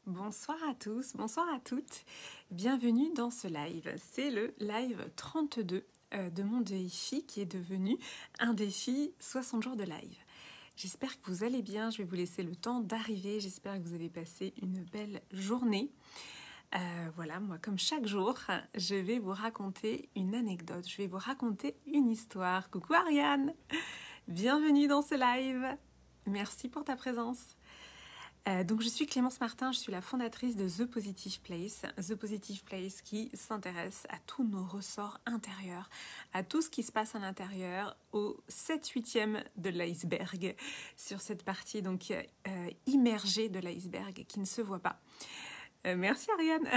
Bonsoir à tous, bonsoir à toutes. Bienvenue dans ce live. C'est le live 32 de mon défi qui est devenu un défi 60 jours de live. J'espère que vous allez bien, je vais vous laisser le temps d'arriver. J'espère que vous avez passé une belle journée. Voilà, moi comme chaque jour, je vais vous raconter une anecdote, je vais vous raconter une histoire. Coucou Ariane, bienvenue dans ce live. Merci pour ta présence. Donc je suis Clémence Martin, je suis la fondatrice de The Positive Place. The Positive Place qui s'intéresse à tous nos ressorts intérieurs, à tout ce qui se passe à l'intérieur, au 7/8e de l'iceberg, sur cette partie donc immergée de l'iceberg qui ne se voit pas. Merci Ariane.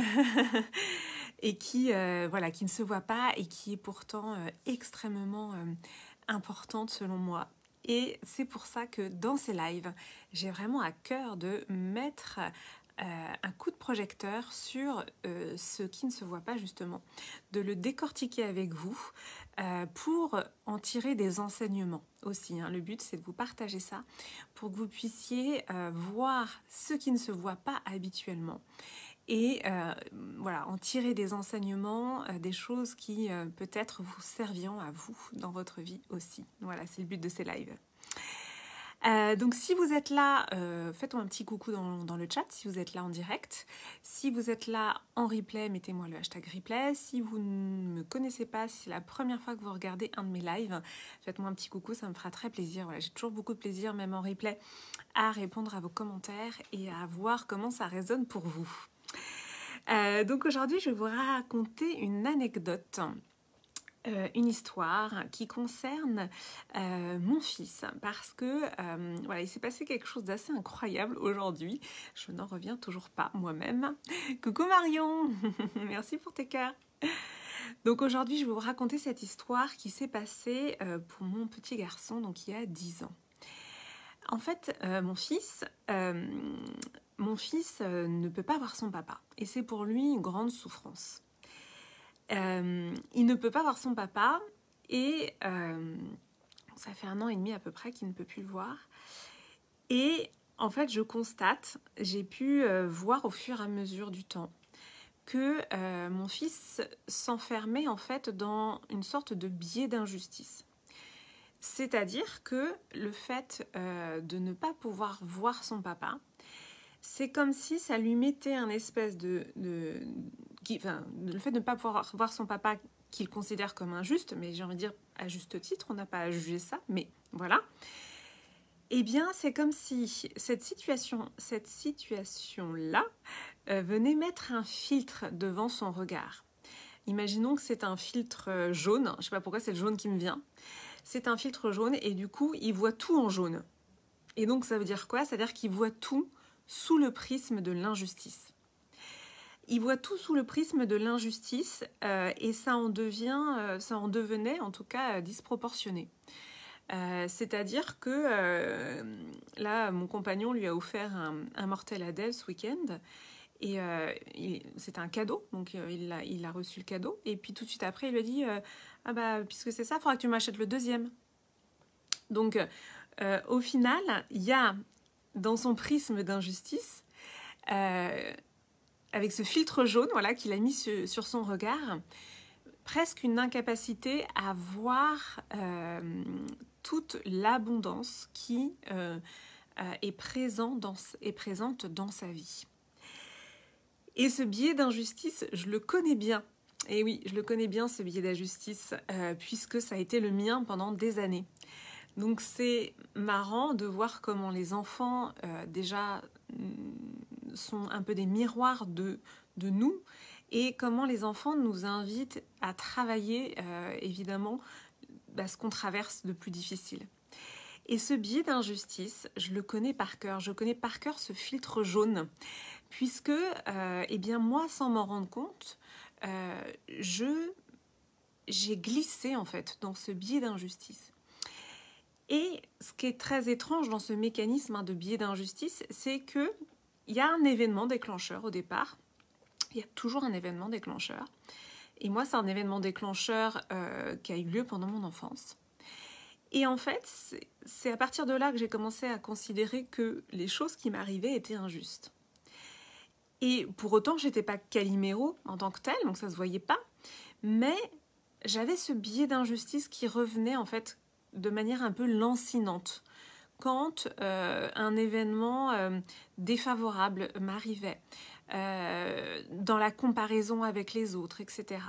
Et qui, voilà, qui ne se voit pas et qui est pourtant extrêmement importante selon moi. Et c'est pour ça que dans ces lives, j'ai vraiment à cœur de mettre un coup de projecteur sur ce qui ne se voit pas justement, de le décortiquer avec vous pour en tirer des enseignements aussi. Hein. Le but, c'est de vous partager ça pour que vous puissiez voir ce qui ne se voit pas habituellement. Et voilà, en tirer des enseignements, des choses qui peut-être vous serviront à vous dans votre vie aussi. Voilà, c'est le but de ces lives. Donc si vous êtes là, faites-moi un petit coucou dans le chat si vous êtes là en direct. Si vous êtes là en replay, mettez-moi le hashtag replay. Si vous ne me connaissez pas, si c'est la première fois que vous regardez un de mes lives, faites-moi un petit coucou, ça me fera très plaisir. Voilà, j'ai toujours beaucoup de plaisir, même en replay, à répondre à vos commentaires et à voir comment ça résonne pour vous. Donc aujourd'hui, je vais vous raconter une anecdote, une histoire qui concerne mon fils parce que voilà, il s'est passé quelque chose d'assez incroyable aujourd'hui. Je n'en reviens toujours pas moi-même. Coucou Marion, merci pour tes cœurs. Donc aujourd'hui, je vais vous raconter cette histoire qui s'est passée pour mon petit garçon, donc il y a 10 ans. En fait, mon fils ne peut pas voir son papa. Et c'est pour lui une grande souffrance. Il ne peut pas voir son papa et ça fait 1 an et demi à peu près qu'il ne peut plus le voir. Et en fait, je constate, j'ai pu voir au fur et à mesure du temps que mon fils s'enfermait en fait dans une sorte de biais d'injustice. C'est-à-dire que le fait de ne pas pouvoir voir son papa, c'est comme si ça lui mettait un espèce le fait de ne pas pouvoir voir son papa qu'il considère comme injuste, mais j'ai envie de dire à juste titre, on n'a pas à juger ça, mais voilà. Eh bien, c'est comme si cette situation-là venait mettre un filtre devant son regard. Imaginons que c'est un filtre jaune, je ne sais pas pourquoi c'est le jaune qui me vient. C'est un filtre jaune et du coup, il voit tout en jaune. Et donc, ça veut dire quoi? Ça veut dire qu'il voit tout sous le prisme de l'injustice. Il voit tout sous le prisme de l'injustice et ça en devenait en tout cas disproportionné. C'est-à-dire que là, mon compagnon lui a offert un Mortel Adèle ce week-end. Et c'était un cadeau, donc il a reçu le cadeau. Et puis tout de suite après, il lui a dit ah bah, puisque c'est ça, il faudra que tu m'achètes le deuxième. Donc, au final, il y a dans son prisme d'injustice, avec ce filtre jaune voilà, qu'il a mis sur son regard, presque une incapacité à voir toute l'abondance qui est présente dans sa vie. Et ce biais d'injustice, je le connais bien. Et oui, je le connais bien, ce biais d'injustice, puisque ça a été le mien pendant des années. Donc c'est marrant de voir comment les enfants, déjà, sont un peu des miroirs de nous, et comment les enfants nous invitent à travailler, évidemment, ce qu'on traverse de plus difficile. Et ce biais d'injustice, je le connais par cœur. Je connais par cœur ce filtre jaune. Puisque, eh bien moi, sans m'en rendre compte, j'ai glissé en fait dans ce biais d'injustice. Et ce qui est très étrange dans ce mécanisme de biais d'injustice, c'est qu'il y a un événement déclencheur au départ. Il y a toujours un événement déclencheur. Et moi, c'est un événement déclencheur qui a eu lieu pendant mon enfance. Et en fait, c'est à partir de là que j'ai commencé à considérer que les choses qui m'arrivaient étaient injustes. Et pour autant, je n'étais pas Calimero en tant que tel, donc ça ne se voyait pas. Mais j'avais ce biais d'injustice qui revenait en fait de manière un peu lancinante quand un événement défavorable m'arrivait, dans la comparaison avec les autres, etc.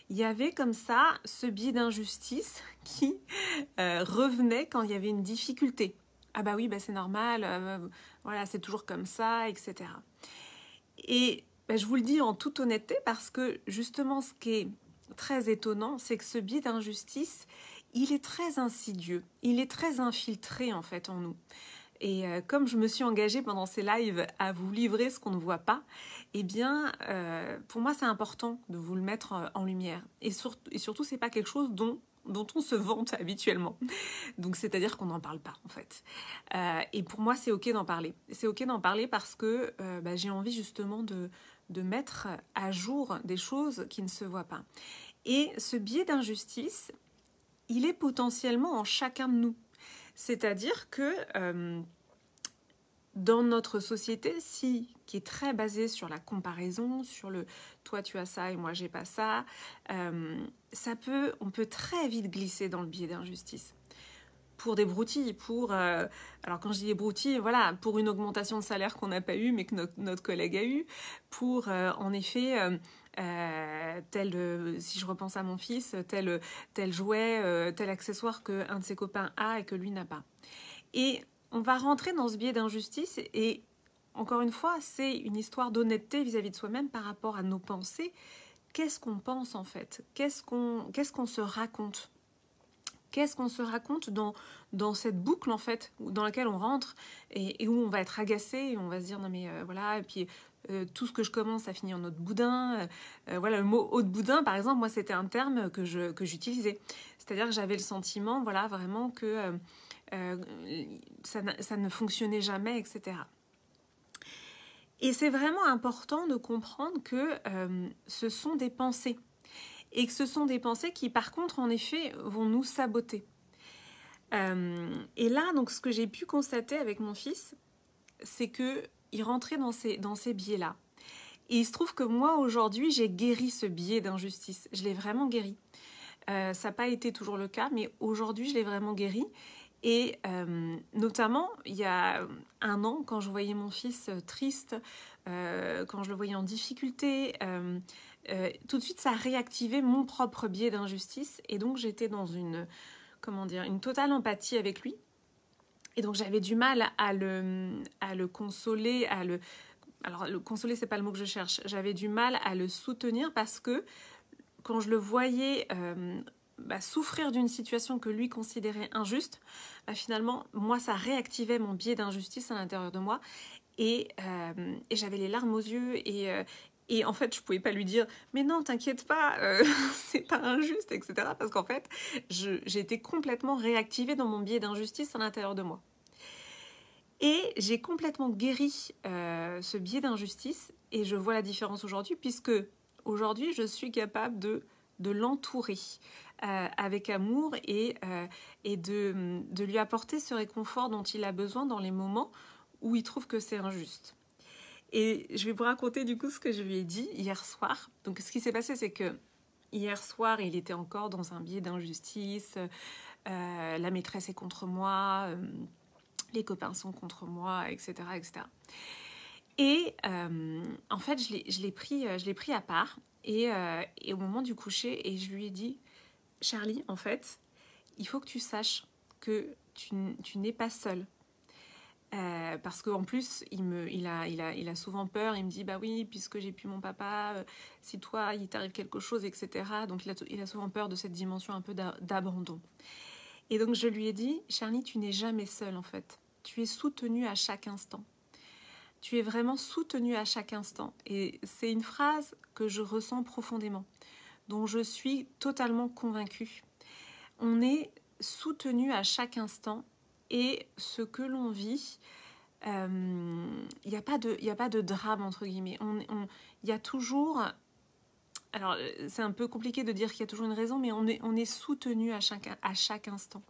Il y avait comme ça ce biais d'injustice qui revenait quand il y avait une difficulté. Ah bah oui, bah c'est normal, voilà, c'est toujours comme ça, etc. Et bah, je vous le dis en toute honnêteté parce que justement ce qui est très étonnant, c'est que ce biais d'injustice, il est très insidieux, il est très infiltré en fait en nous. Et comme je me suis engagée pendant ces lives à vous livrer ce qu'on ne voit pas, eh bien, pour moi, c'est important de vous le mettre en lumière. Et surtout, c'est pas quelque chose dont on se vante habituellement. Donc, c'est-à-dire qu'on n'en parle pas, en fait. Et pour moi, c'est OK d'en parler. C'est OK d'en parler parce que bah, j'ai envie justement de mettre à jour des choses qui ne se voient pas. Et ce biais d'injustice, il est potentiellement en chacun de nous. C'est-à-dire que dans notre société, qui est très basée sur la comparaison, sur le « toi tu as ça et moi j'ai pas ça », on peut très vite glisser dans le biais d'injustice. Pour des broutilles, alors quand je dis des broutilles, voilà, pour une augmentation de salaire qu'on n'a pas eue mais que notre collègue a eu, pour en effet... si je repense à mon fils, tel jouet, tel accessoire qu'un de ses copains a et que lui n'a pas. Et on va rentrer dans ce biais d'injustice et encore une fois, c'est une histoire d'honnêteté vis-à-vis de soi-même par rapport à nos pensées. Qu'est-ce qu'on pense en fait ? Qu'est-ce qu'on se raconte ? Qu'est-ce qu'on se raconte dans cette boucle en fait dans laquelle on rentre et où on va être agacé et on va se dire non mais voilà, et puis tout ce que je commence à finir en eau de boudin. Voilà, le mot eau de boudin par exemple, moi c'était un terme que j'utilisais. C'est-à-dire que j'avais le sentiment voilà vraiment que ça ne fonctionnait jamais, etc. Et c'est vraiment important de comprendre que ce sont des pensées. Et que ce sont des pensées qui, par contre, en effet, vont nous saboter. Et là, donc, ce que j'ai pu constater avec mon fils, c'est qu'il rentrait dans ces biais-là. Et il se trouve que moi, aujourd'hui, j'ai guéri ce biais d'injustice. Je l'ai vraiment guéri. Ça n'a pas été toujours le cas, mais aujourd'hui, je l'ai vraiment guéri. Et notamment, il y a un an, quand je voyais mon fils triste, quand je le voyais en difficulté, tout de suite, ça a réactivé mon propre biais d'injustice. Et donc, j'étais dans une totale empathie avec lui. Et donc, j'avais du mal à le consoler, Alors, le consoler, c'est pas le mot que je cherche. J'avais du mal à le soutenir parce que quand je le voyais souffrir d'une situation que lui considérait injuste, finalement, moi, ça réactivait mon biais d'injustice à l'intérieur de moi. Et j'avais les larmes aux yeux et en fait, je pouvais pas lui dire « Mais non, t'inquiète pas, c'est pas injuste, etc. » Parce qu'en fait, j'ai été complètement réactivée dans mon biais d'injustice à l'intérieur de moi. Et j'ai complètement guéri ce biais d'injustice et je vois la différence aujourd'hui puisque aujourd'hui, je suis capable de l'entourer avec amour et de lui apporter ce réconfort dont il a besoin dans les moments où il trouve que c'est injuste. Et je vais vous raconter du coup ce que je lui ai dit hier soir. Donc ce qui s'est passé, c'est que hier soir, il était encore dans un biais d'injustice. La maîtresse est contre moi, les copains sont contre moi, etc. etc. Et en fait, je l'ai pris à part et au moment du coucher, et je lui ai dit « Charlie, en fait, il faut que tu saches que tu n'es pas seule. » Parce qu'en plus, il a souvent peur. Il me dit, bah oui, puisque j'ai plus mon papa, si toi, il t'arrive quelque chose, etc. Donc, il a souvent peur de cette dimension un peu d'abandon. Et donc, je lui ai dit, Charlie, tu n'es jamais seule, en fait. Tu es soutenue à chaque instant. Tu es vraiment soutenue à chaque instant. Et c'est une phrase que je ressens profondément, dont je suis totalement convaincue. On est soutenu à chaque instant. Et ce que l'on vit, il n'y a pas de drame, entre guillemets. Il y a toujours... Alors, c'est un peu compliqué de dire qu'il y a toujours une raison, mais on est soutenu à chaque instant.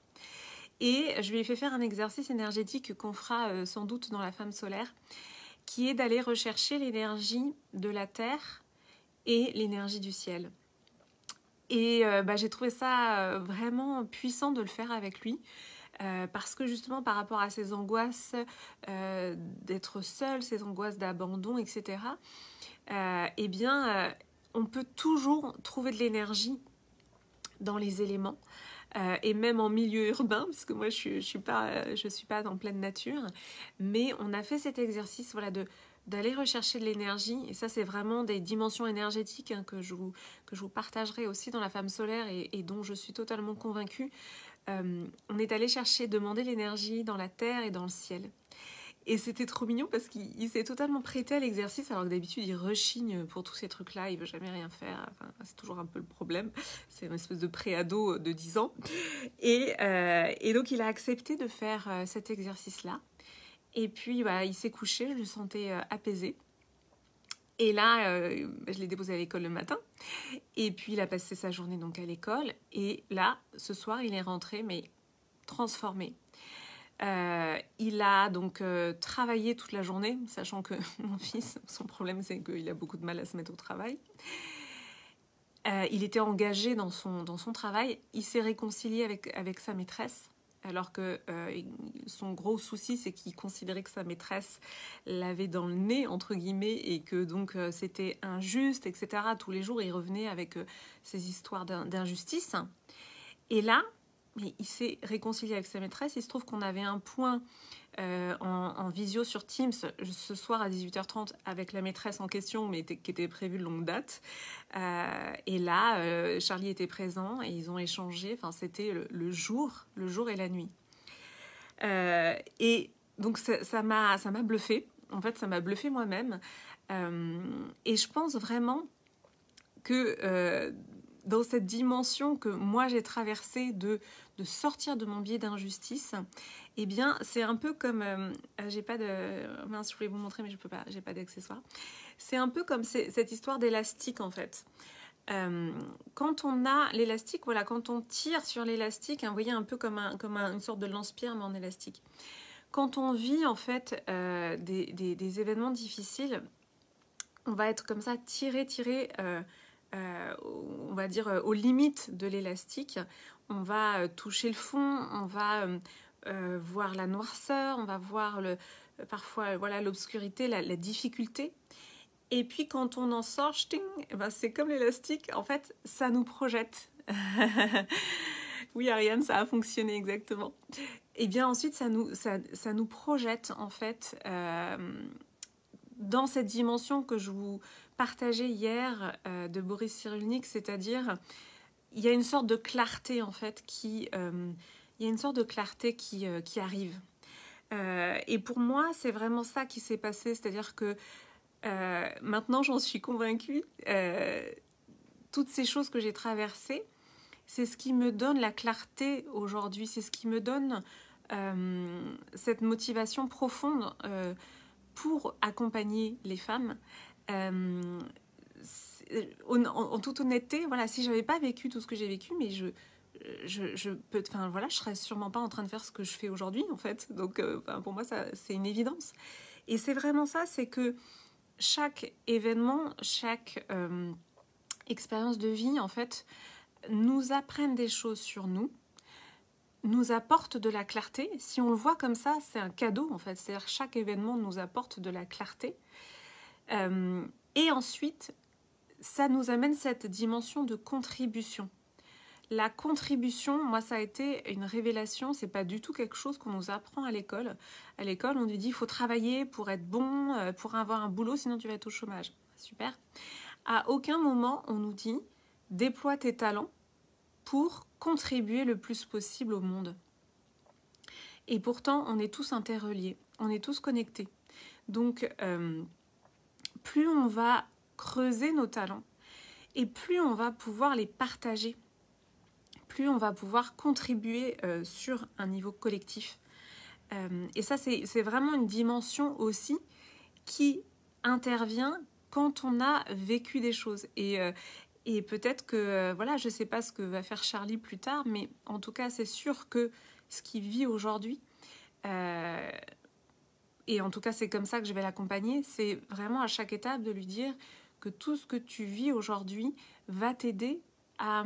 Et je lui ai fait faire un exercice énergétique qu'on fera sans doute dans la femme solaire, qui est d'aller rechercher l'énergie de la terre et l'énergie du ciel. Et j'ai trouvé ça vraiment puissant de le faire avec lui. Parce que justement par rapport à ces angoisses d'être seul, ces angoisses d'abandon, etc., on peut toujours trouver de l'énergie dans les éléments, et même en milieu urbain, parce que moi je suis pas en pleine nature, mais on a fait cet exercice d'aller rechercher de l'énergie, et ça c'est vraiment des dimensions énergétiques que je vous partagerai aussi dans la femme solaire et dont je suis totalement convaincue. On est allé demander l'énergie dans la terre et dans le ciel. Et c'était trop mignon parce qu'il s'est totalement prêté à l'exercice, alors que d'habitude il rechigne pour tous ces trucs-là, il veut jamais rien faire. Enfin, c'est toujours un peu le problème. C'est une espèce de pré-ado de 10 ans. Et donc il a accepté de faire cet exercice-là. Et puis il s'est couché, je le sentais apaisé. Et là, je l'ai déposé à l'école le matin. Et puis, il a passé sa journée donc à l'école. Et là, ce soir, il est rentré, mais transformé. Il a donc travaillé toute la journée, sachant que mon fils, son problème, c'est qu'il a beaucoup de mal à se mettre au travail. Il était engagé dans son travail. Il s'est réconcilié avec sa maîtresse. Alors que son gros souci, c'est qu'il considérait que sa maîtresse l'avait dans le nez, entre guillemets, et que donc c'était injuste, etc. Tous les jours, il revenait avec ces histoires d'injustice. Et là, il s'est réconcilié avec sa maîtresse. Il se trouve qu'on avait un point en visio sur Teams ce soir à 18h30 avec la maîtresse en question, mais qui était prévu de longue date. Et là, Charlie était présent et ils ont échangé. Enfin, c'était le jour et la nuit. Et donc, ça m'a bluffé. En fait, ça m'a bluffé moi-même. Et je pense vraiment que dans cette dimension que moi j'ai traversée de sortir de mon biais d'injustice, eh bien c'est un peu comme j'ai pas de mince, je voulais vous montrer mais je peux pas, j'ai pas d'accessoires. C'est un peu comme cette histoire d'élastique en fait. Quand on a l'élastique, voilà, quand on tire sur l'élastique, vous voyez un peu comme une sorte de lance-pierre mais en élastique. Quand on vit en fait des événements difficiles, on va être comme ça tiré on va dire aux limites de l'élastique. On va toucher le fond, on va voir la noirceur, on va voir parfois l'obscurité, la difficulté. Et puis quand on en sort, c'est comme l'élastique, en fait, ça nous projette. Oui, Ariane, ça a fonctionné exactement. Et bien ensuite, ça nous projette en fait dans cette dimension que je vous partageais hier de Boris Cyrulnik, c'est-à-dire il y a une sorte de clarté en fait qui arrive. Et pour moi, c'est vraiment ça qui s'est passé, c'est-à-dire que maintenant j'en suis convaincue, toutes ces choses que j'ai traversées, c'est ce qui me donne la clarté aujourd'hui, c'est ce qui me donne cette motivation profonde pour accompagner les femmes. En toute honnêteté, voilà, si j'avais pas vécu tout ce que j'ai vécu, mais je serais sûrement pas en train de faire ce que je fais aujourd'hui en fait. Donc pour moi c'est une évidence. Et c'est vraiment ça, c'est que chaque événement, chaque expérience de vie en fait nous apprennent des choses sur nous apporte de la clarté. Si on le voit comme ça, c'est un cadeau en fait. C'est-à-dire que chaque événement nous apporte de la clarté. Et ensuite, ça nous amène cette dimension de contribution. La contribution, moi, ça a été une révélation. C'est pas du tout quelque chose qu'on nous apprend à l'école. À l'école, on nous dit il faut travailler pour être bon, pour avoir un boulot, sinon tu vas être au chômage. Super. À aucun moment, on nous dit déploie tes talents pour contribuer le plus possible au monde. Et pourtant, on est tous interreliés, on est tous connectés. Donc, plus on va creuser nos talents et plus on va pouvoir les partager, plus on va pouvoir contribuer sur un niveau collectif. Et ça, c'est vraiment une dimension aussi qui intervient quand on a vécu des choses. Et peut-être que, voilà, je ne sais pas ce que va faire Charlie plus tard, mais en tout cas, c'est sûr que ce qu'il vit aujourd'hui et en tout cas c'est comme ça que je vais l'accompagner, c'est vraiment à chaque étape de lui dire que tout ce que tu vis aujourd'hui va t'aider à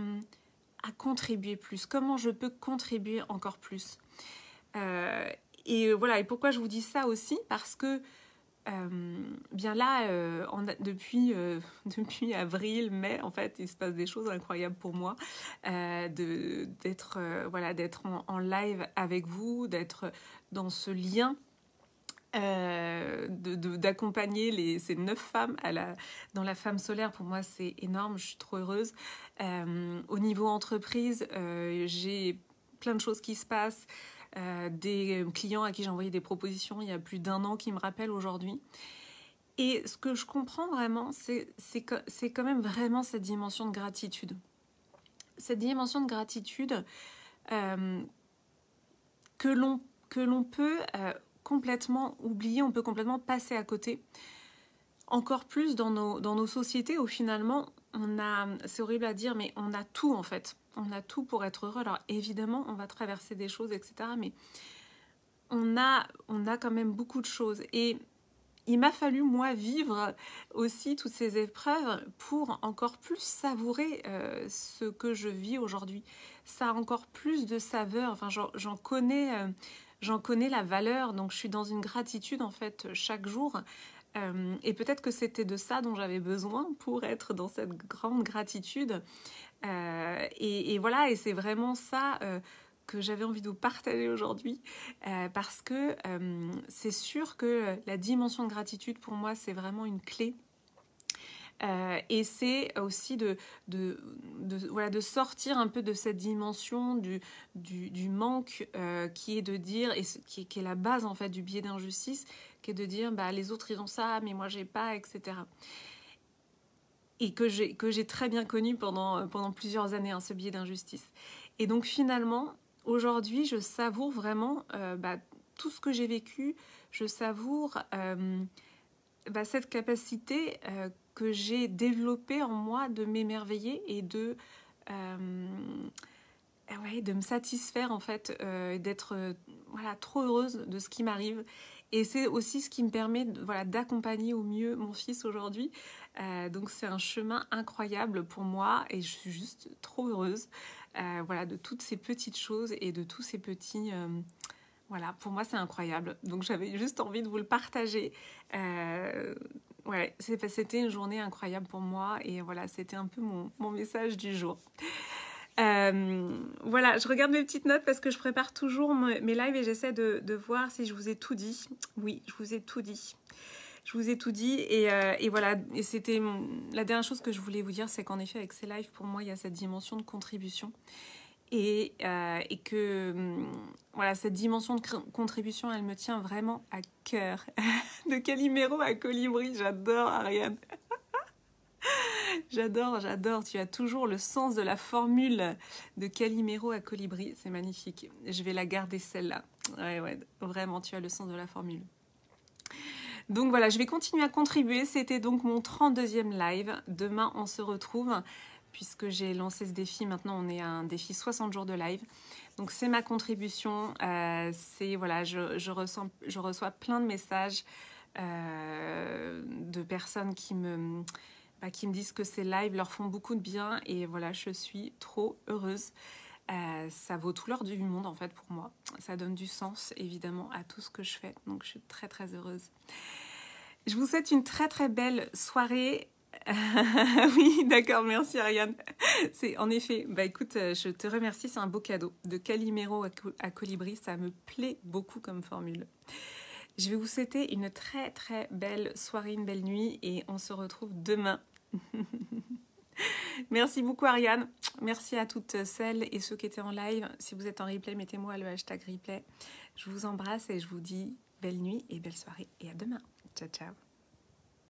contribuer plus. Comment je peux contribuer encore plus? Et voilà, et pourquoi je vous dis ça aussi? Parce que bien là, depuis avril, mai, en fait, il se passe des choses incroyables pour moi, d'être en live avec vous, d'être dans ce lien, d'accompagner ces 9 femmes dans la femme solaire. Pour moi, c'est énorme, je suis trop heureuse. Au niveau entreprise, j'ai plein de choses qui se passent. Des clients à qui j'ai envoyé des propositions il y a plus d'1 an qui me rappellent aujourd'hui. Et ce que je comprends vraiment, c'est quand même vraiment cette dimension de gratitude. Cette dimension de gratitude que l'on peut complètement oublier, on peut complètement passer à côté. Encore plus dans nos sociétés où finalement, c'est horrible à dire, mais on a tout en fait. On a tout pour être heureux. Alors évidemment, on va traverser des choses, etc. Mais on a quand même beaucoup de choses. Et il m'a fallu, moi, vivre aussi toutes ces épreuves pour encore plus savourer ce que je vis aujourd'hui. Ça a encore plus de saveur. Enfin, j'en connais la valeur. Donc, je suis dans une gratitude, en fait, chaque jour. Et peut-être que c'était de ça dont j'avais besoin pour être dans cette grande gratitude. Et voilà, et c'est vraiment ça que j'avais envie de vous partager aujourd'hui, parce que c'est sûr que la dimension de gratitude, pour moi, c'est vraiment une clé. Et c'est aussi de sortir un peu de cette dimension du manque, qui est de dire, et qui est la base en fait du biais d'injustice, qui est de dire bah, les autres ils ont ça, mais moi j'ai pas, etc. Et que j'ai très bien connu pendant plusieurs années, hein, ce biais d'injustice. Et donc finalement, aujourd'hui, je savoure vraiment tout ce que j'ai vécu, je savoure cette capacité que j'ai développée en moi de m'émerveiller et de me satisfaire en fait, d'être trop heureuse de ce qui m'arrive. Et c'est aussi ce qui me permet d'accompagner au mieux mon fils aujourd'hui. Donc c'est un chemin incroyable pour moi et je suis juste trop heureuse de toutes ces petites choses et de tous ces petits... pour moi c'est incroyable. Donc j'avais juste envie de vous le partager. C'était une journée incroyable pour moi et voilà, c'était un peu mon message du jour. Je regarde mes petites notes parce que je prépare toujours mes lives et j'essaie de voir si je vous ai tout dit. Oui, je vous ai tout dit. Je vous ai tout dit et voilà. Et c'était la dernière chose que je voulais vous dire, c'est qu'en effet, avec ces lives, pour moi, il y a cette dimension de contribution. Et que cette dimension de contribution, elle me tient vraiment à cœur. De Calimero à Colibri, j'adore Ariane. J'adore. Tu as toujours le sens de la formule de Calimero à Colibri. C'est magnifique. Je vais la garder celle-là. Ouais, vraiment, tu as le sens de la formule. Donc voilà, je vais continuer à contribuer. C'était donc mon 32e live. Demain, on se retrouve. Puisque j'ai lancé ce défi, maintenant on est à un défi 60 jours de live. Donc c'est ma contribution. Je reçois plein de messages de personnes qui me disent que ces lives leur font beaucoup de bien. Et voilà, je suis trop heureuse. Ça vaut tout l'or du monde en fait pour moi. Ça donne du sens évidemment à tout ce que je fais. Donc je suis très très heureuse. Je vous souhaite une très très belle soirée. Oui, d'accord, merci Ariane. C'est en effet, écoute, je te remercie, c'est un beau cadeau. De Calimero à Colibri, ça me plaît beaucoup comme formule. Je vais vous souhaiter une très très belle soirée, une belle nuit et on se retrouve demain. Merci beaucoup Ariane, merci à toutes celles et ceux qui étaient en live. Si vous êtes en replay, mettez-moi le hashtag replay. Je vous embrasse et je vous dis belle nuit et belle soirée et à demain. Ciao, ciao.